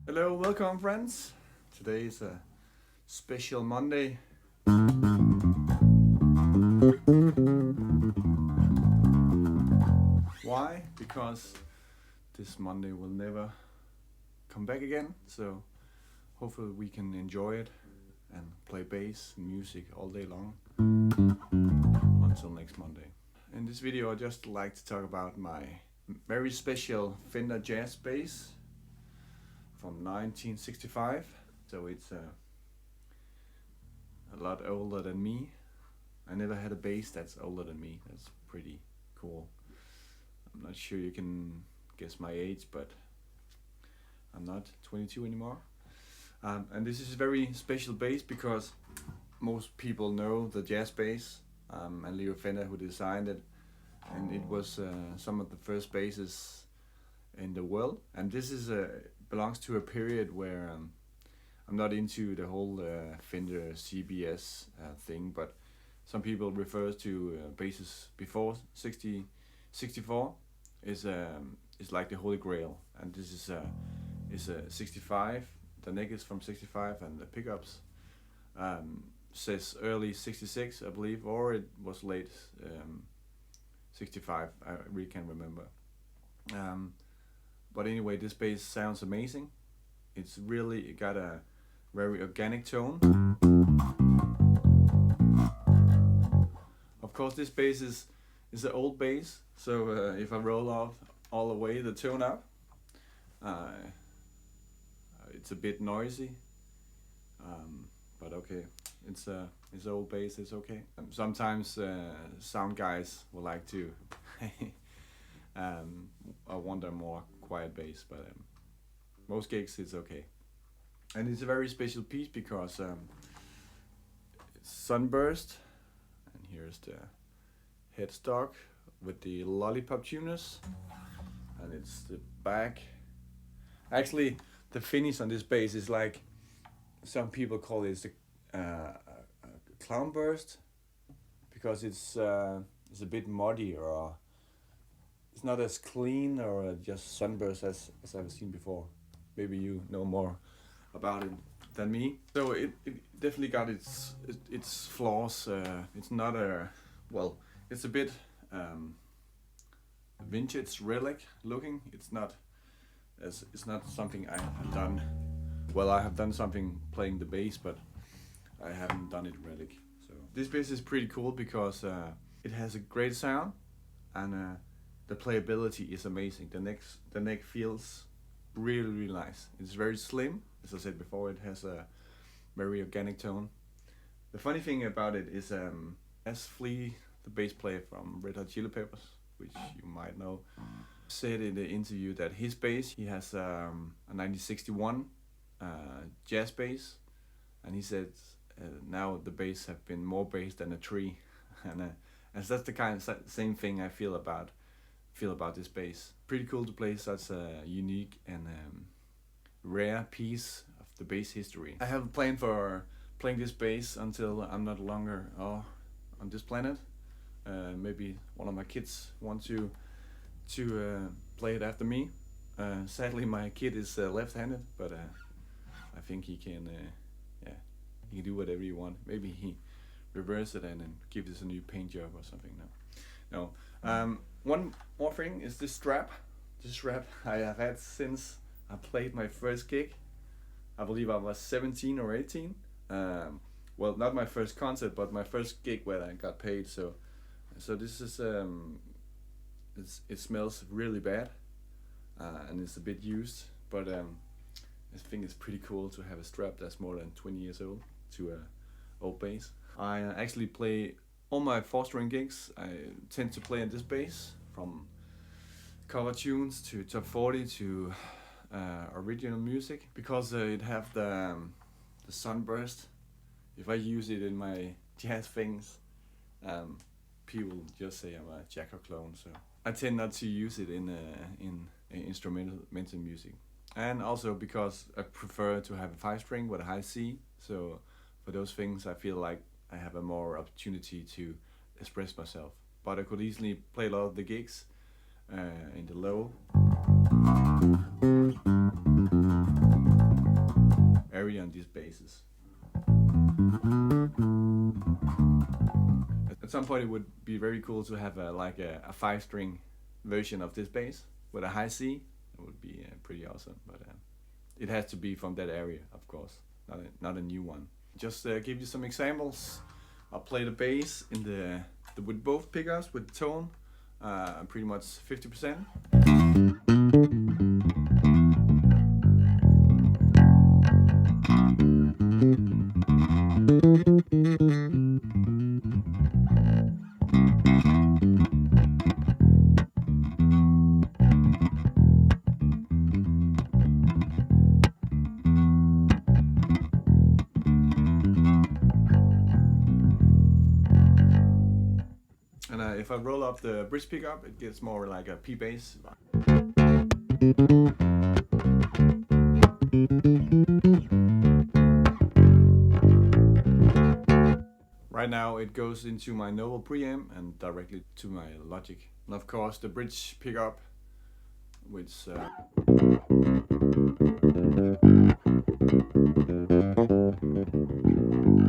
Hello, welcome friends. Today is a special Monday. Why? Because this Monday will never come back again. So hopefully we can enjoy it and play bass and music all day long until next Monday. In this video I just like to talk about my very special Fender jazz bass from 1965. So it's a lot older than me. I never had a bass that's older than me. That's pretty cool. I'm not sure you can guess my age, but I'm not 22 anymore. And this is a very special bass because most people know the jazz bass and Leo Fender who designed it, and it was some of the first basses in the world. And this is belongs to a period where I'm not into the whole Fender CBS thing, but some people refer to basses before 64 is like the Holy Grail, and this is a 65. The neck is from 65, and the pickups says early 66, I believe, or it was late 65. I really can't remember. But anyway, this bass sounds amazing. It's really got a very organic tone. Of course, this bass is an old bass, so if I roll off all the way the tone up, it's a bit noisy. But okay, it's an old bass. It's okay. Sometimes sound guys will like to. I want a more quiet bass, but most gigs it's okay. And it's a very special piece because it's sunburst, and here's the headstock with the lollipop tuners, and it's the back. Actually, the finish on this bass is like some people call it a clown burst, because it's a bit muddy, or it's not as clean or just sunburst as I've seen before. Maybe you know more about it than me. So it definitely got its flaws. It's not it's a bit vintage relic looking. It's not something I have done. Well, I have done something playing the bass, but I haven't done it relic. So this bass is pretty cool because it has a great sound, and the playability is amazing. The neck feels really nice. It's very slim. As I said before, it has a very organic tone. The funny thing about it is as Flea, the bass player from Red Hot Chili Peppers, which you might know, said in the interview that his bass, he has a 1961 jazz bass, and he said now the bass have been more bass than a tree, and that's the kind of same thing I feel about this bass. Pretty cool to play such a unique and rare piece of the bass history. I have a plan for playing this bass until I'm not longer on this planet. Maybe one of my kids want to play it after me. Sadly, my kid is left-handed, but I think he can do whatever he wants. Maybe he reverse it and then give this a new paint job or something. No. One more thing is this strap. This strap I have had since I played my first gig. I believe I was 17 or 18. Well, not my first concert, but my first gig where I got paid. So this is it smells really bad, and it's a bit used. But I think it's pretty cool to have a strap that's more than 20 years old to a old bass. I actually play all my 4-string gigs, I tend to play on this bass, from cover tunes to top 40 to original music, because it have the sunburst. If I use it in my jazz things, people just say I'm a jacker clone. So I tend not to use it in instrumental music, and also because I prefer to have a 5-string with a high C. So for those things, I feel like I have a more opportunity to express myself. But I could easily play a lot of the gigs in the low area on these basses. At some point, it would be very cool to have a 5-string version of this bass with a high C. It would be pretty awesome, but it has to be from that area, of course, not a new one. Just give you some examples. I'll play the bass in the with both pickups with tone, pretty much 50%. And if I roll up the bridge pickup, it gets more like a P bass. Right now it goes into my Novel preamp and directly to my Logic. And of course the bridge pickup, which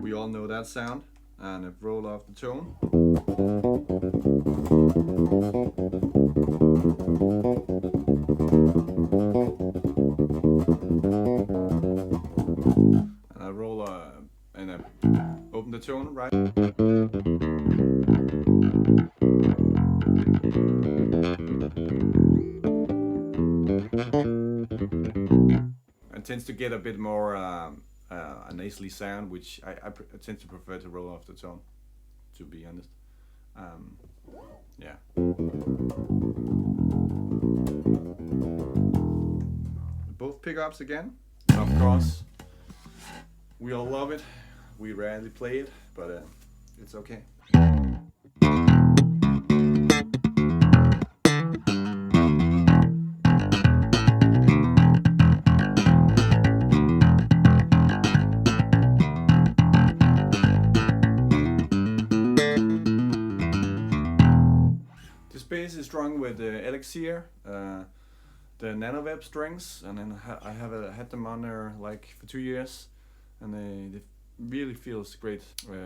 we all know that sound. And I roll off the tone. And I roll and I open the tone, right? It tends to get a bit more a nasally sound, which I tend to prefer to roll off the tone, to be honest. Yeah. Both pickups again. Of course, we all love it. We rarely play it, but it's okay. Bass is strung with Elixir, the NanoWeb strings, and then I have had them on there like for 2 years, and they really feels great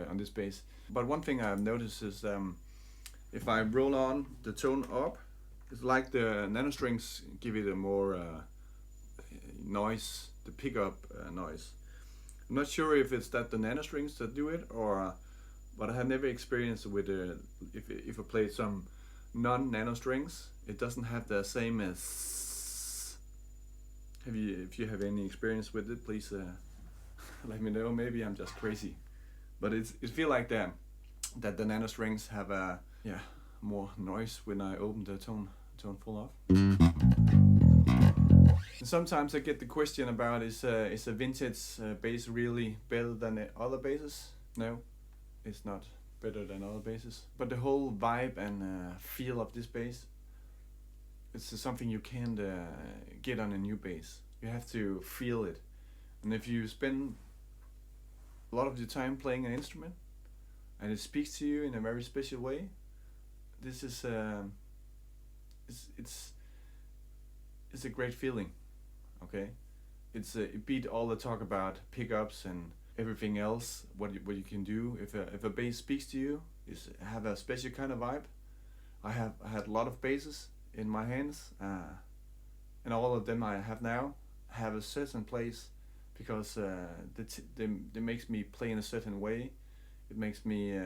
on this bass. But one thing I've noticed is if I roll on the tone up, it's like the nano strings give it a more noise, the pickup noise. I'm not sure if it's that the nano strings that do it, or but I have never experienced with if I play some non-nano strings, it doesn't have the same as. If you have any experience with it, please let me know. Maybe I'm just crazy, but it feels like that the nano strings have a more noise when I open the tone full off. And sometimes I get the question about is a vintage bass really better than the other basses? No, it's not better than other basses, but the whole vibe and feel of this bass, it's something you can't get on a new bass. You have to feel it, and if you spend a lot of your time playing an instrument and it speaks to you in a very special way, this is it's a great feeling. Okay, it beat all the talk about pickups and everything else, what you can do. If a bass speaks to you, is have a special kind of vibe. I had a lot of basses in my hands, and all of them I have now have a certain place, because they makes me play in a certain way. It makes me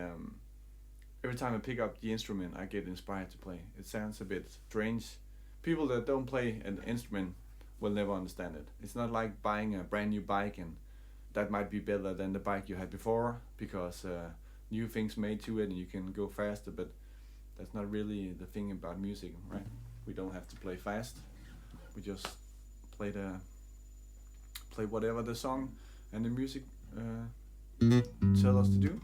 every time I pick up the instrument, I get inspired to play. It sounds a bit strange. People that don't play an instrument will never understand it. It's not like buying a brand new bike and that might be better than the bike you had before, because new things made to it, and you can go faster. But that's not really the thing about music, right? We don't have to play fast. We just play whatever the song and the music tell us to do.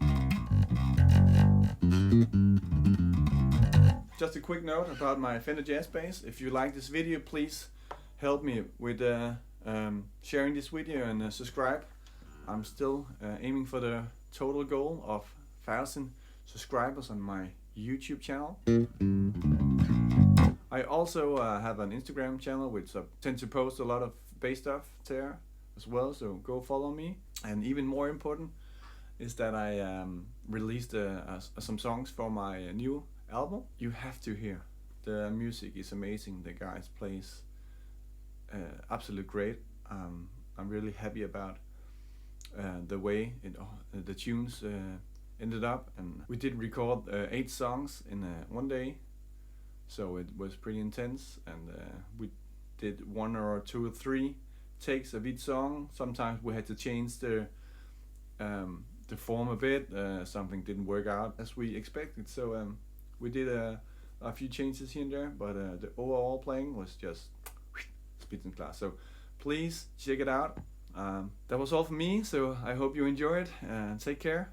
Just a quick note about my Fender Jazz Bass. If you like this video, please help me with sharing this video and subscribe. I'm still aiming for the total goal of 1,000 subscribers on my YouTube channel. I also have an Instagram channel which I tend to post a lot of bass stuff there as well, so go follow me. And even more important is that I released some songs for my new album. You have to hear. The music is amazing. The guys plays absolute great. I'm really happy about the way the tunes ended up, and we did record 8 songs in one day, so it was pretty intense, and we did 1 or 2 or 3 takes of each song. Sometimes we had to change the form a bit. Something didn't work out as we expected, so we did a few changes here and there, but the overall playing was just Spitzenklasse. So please check it out. That was all for me, so I hope you enjoyed, and take care.